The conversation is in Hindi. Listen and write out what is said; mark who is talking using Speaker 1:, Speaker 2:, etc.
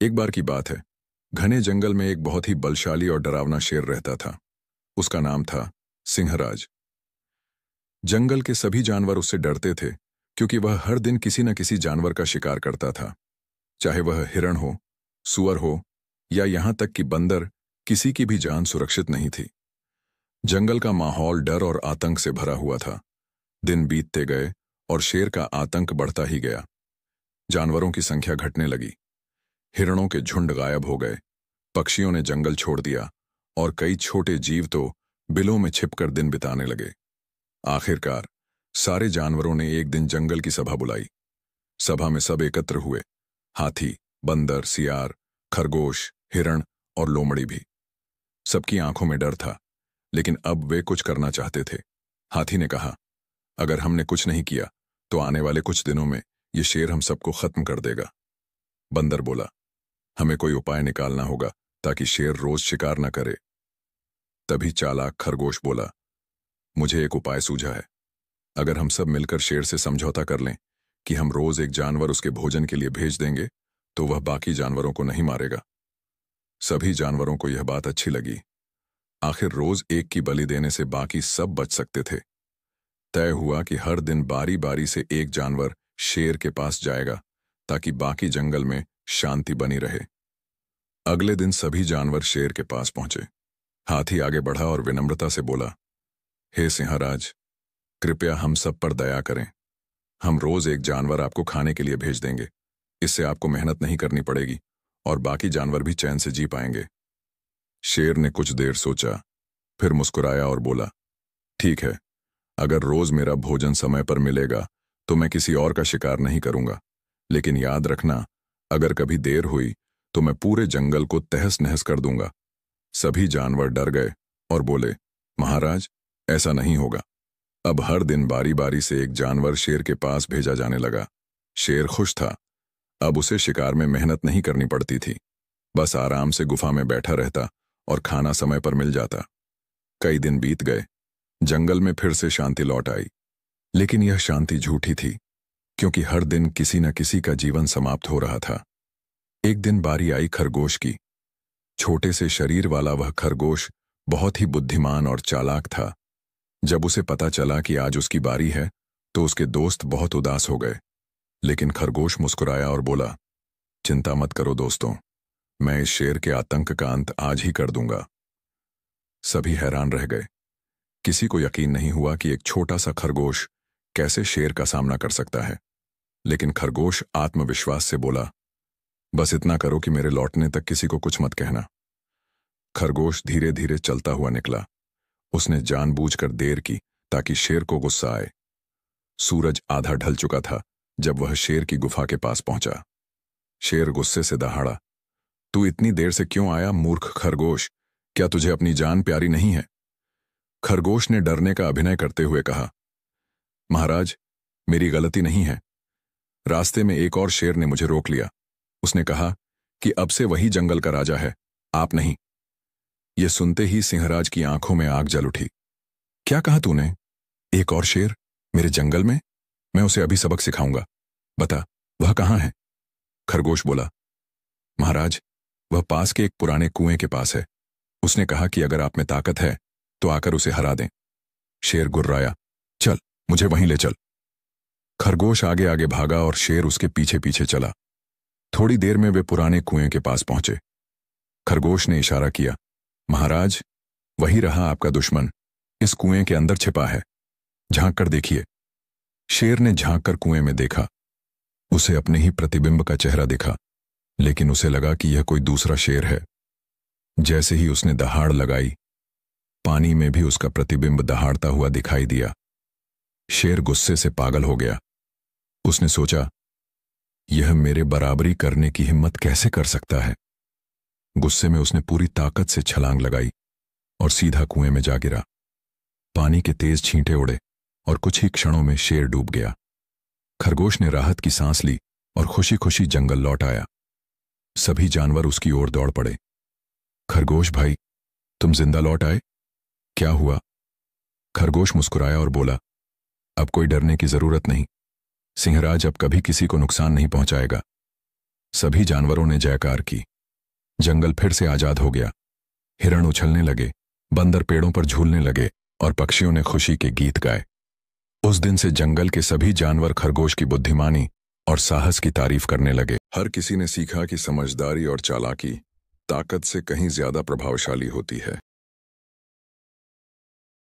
Speaker 1: एक बार की बात है। घने जंगल में एक बहुत ही बलशाली और डरावना शेर रहता था। उसका नाम था सिंहराज। जंगल के सभी जानवर उससे डरते थे, क्योंकि वह हर दिन किसी न किसी जानवर का शिकार करता था। चाहे वह हिरण हो, सुअर हो, या यहां तक कि बंदर, किसी की भी जान सुरक्षित नहीं थी। जंगल का माहौल डर और आतंक से भरा हुआ था। दिन बीतते गए और शेर का आतंक बढ़ता ही गया। जानवरों की संख्या घटने लगी। हिरणों के झुंड गायब हो गए, पक्षियों ने जंगल छोड़ दिया, और कई छोटे जीव तो बिलों में छिपकर दिन बिताने लगे। आखिरकार सारे जानवरों ने एक दिन जंगल की सभा बुलाई। सभा में सब एकत्र हुए। हाथी, बंदर, सियार, खरगोश, हिरण और लोमड़ी भी। सबकी आंखों में डर था, लेकिन अब वे कुछ करना चाहते थे। हाथी ने कहा, अगर हमने कुछ नहीं किया तो आने वाले कुछ दिनों में ये शेर हम सबको खत्म कर देगा। बंदर बोला, हमें कोई उपाय निकालना होगा ताकि शेर रोज शिकार न करे। तभी चालाक खरगोश बोला, मुझे एक उपाय सूझा है। अगर हम सब मिलकर शेर से समझौता कर लें कि हम रोज एक जानवर उसके भोजन के लिए भेज देंगे, तो वह बाकी जानवरों को नहीं मारेगा। सभी जानवरों को यह बात अच्छी लगी। आखिर रोज एक की बलि देने से बाकी सब बच सकते थे। तय हुआ कि हर दिन बारी बारी से एक जानवर शेर के पास जाएगा, ताकि बाकी जंगल में शांति बनी रहे। अगले दिन सभी जानवर शेर के पास पहुंचे। हाथी आगे बढ़ा और विनम्रता से बोला, हे सिंहराज, कृपया हम सब पर दया करें। हम रोज एक जानवर आपको खाने के लिए भेज देंगे। इससे आपको मेहनत नहीं करनी पड़ेगी और बाकी जानवर भी चैन से जी पाएंगे। शेर ने कुछ देर सोचा, फिर मुस्कुराया और बोला, ठीक है, अगर रोज मेरा भोजन समय पर मिलेगा तो मैं किसी और का शिकार नहीं करूंगा। लेकिन याद रखना, अगर कभी देर हुई तो मैं पूरे जंगल को तहस नहस कर दूंगा। सभी जानवर डर गए और बोले, महाराज, ऐसा नहीं होगा। अब हर दिन बारी बारी से एक जानवर शेर के पास भेजा जाने लगा। शेर खुश था। अब उसे शिकार में मेहनत नहीं करनी पड़ती थी। बस आराम से गुफा में बैठा रहता और खाना समय पर मिल जाता। कई दिन बीत गए। जंगल में फिर से शांति लौट आई। लेकिन यह शांति झूठी थी, क्योंकि हर दिन किसी न किसी का जीवन समाप्त हो रहा था। एक दिन बारी आई खरगोश की। छोटे से शरीर वाला वह खरगोश बहुत ही बुद्धिमान और चालाक था। जब उसे पता चला कि आज उसकी बारी है, तो उसके दोस्त बहुत उदास हो गए। लेकिन खरगोश मुस्कुराया और बोला, चिंता मत करो दोस्तों, मैं इस शेर के आतंक का अंत आज ही कर दूंगा। सभी हैरान रह गए। किसी को यकीन नहीं हुआ कि एक छोटा सा खरगोश कैसे शेर का सामना कर सकता है। लेकिन खरगोश आत्मविश्वास से बोला, बस इतना करो कि मेरे लौटने तक किसी को कुछ मत कहना। खरगोश धीरे धीरे चलता हुआ निकला। उसने जानबूझकर देर की ताकि शेर को गुस्सा आए। सूरज आधा ढल चुका था जब वह शेर की गुफा के पास पहुंचा। शेर गुस्से से दहाड़ा, तू इतनी देर से क्यों आया मूर्ख खरगोश? क्या तुझे अपनी जान प्यारी नहीं है? खरगोश ने डरने का अभिनय करते हुए कहा, महाराज, मेरी गलती नहीं है। रास्ते में एक और शेर ने मुझे रोक लिया। उसने कहा कि अब से वही जंगल का राजा है, आप नहीं। यह सुनते ही सिंहराज की आंखों में आग जल उठी। क्या कहा तूने? एक और शेर मेरे जंगल में? मैं उसे अभी सबक सिखाऊंगा। बता, वह कहां है? खरगोश बोला, महाराज, वह पास के एक पुराने कुएं के पास है। उसने कहा कि अगर आप में ताकत है तो आकर उसे हरा दें। शेर गुर्राया, चल, मुझे वहीं ले चल। खरगोश आगे आगे भागा और शेर उसके पीछे पीछे चला। थोड़ी देर में वे पुराने कुएं के पास पहुंचे। खरगोश ने इशारा किया, महाराज, वही रहा आपका दुश्मन, इस कुएं के अंदर छिपा है, झांक कर देखिए। शेर ने झांक कर कुएं में देखा। उसे अपने ही प्रतिबिंब का चेहरा दिखा, लेकिन उसे लगा कि यह कोई दूसरा शेर है। जैसे ही उसने दहाड़ लगाई, पानी में भी उसका प्रतिबिंब दहाड़ता हुआ दिखाई दिया। शेर गुस्से से पागल हो गया। उसने सोचा, यह मेरे बराबरी करने की हिम्मत कैसे कर सकता है? गुस्से में उसने पूरी ताकत से छलांग लगाई और सीधा कुएं में जा गिरा। पानी के तेज छींटे उड़े और कुछ ही क्षणों में शेर डूब गया। खरगोश ने राहत की सांस ली और खुशी खुशी जंगल लौट आया। सभी जानवर उसकी ओर दौड़ पड़े। खरगोश भाई, तुम जिंदा लौट आए? क्या हुआ? खरगोश मुस्कुराया और बोला, अब कोई डरने की जरूरत नहीं। सिंहराज अब कभी किसी को नुकसान नहीं पहुंचाएगा। सभी जानवरों ने जयकार की। जंगल फिर से आजाद हो गया। हिरण उछलने लगे, बंदर पेड़ों पर झूलने लगे और पक्षियों ने खुशी के गीत गाए। उस दिन से जंगल के सभी जानवर खरगोश की बुद्धिमानी और साहस की तारीफ करने लगे। हर किसी ने सीखा कि समझदारी और चालाकी ताकत से कहीं ज्यादा प्रभावशाली होती है।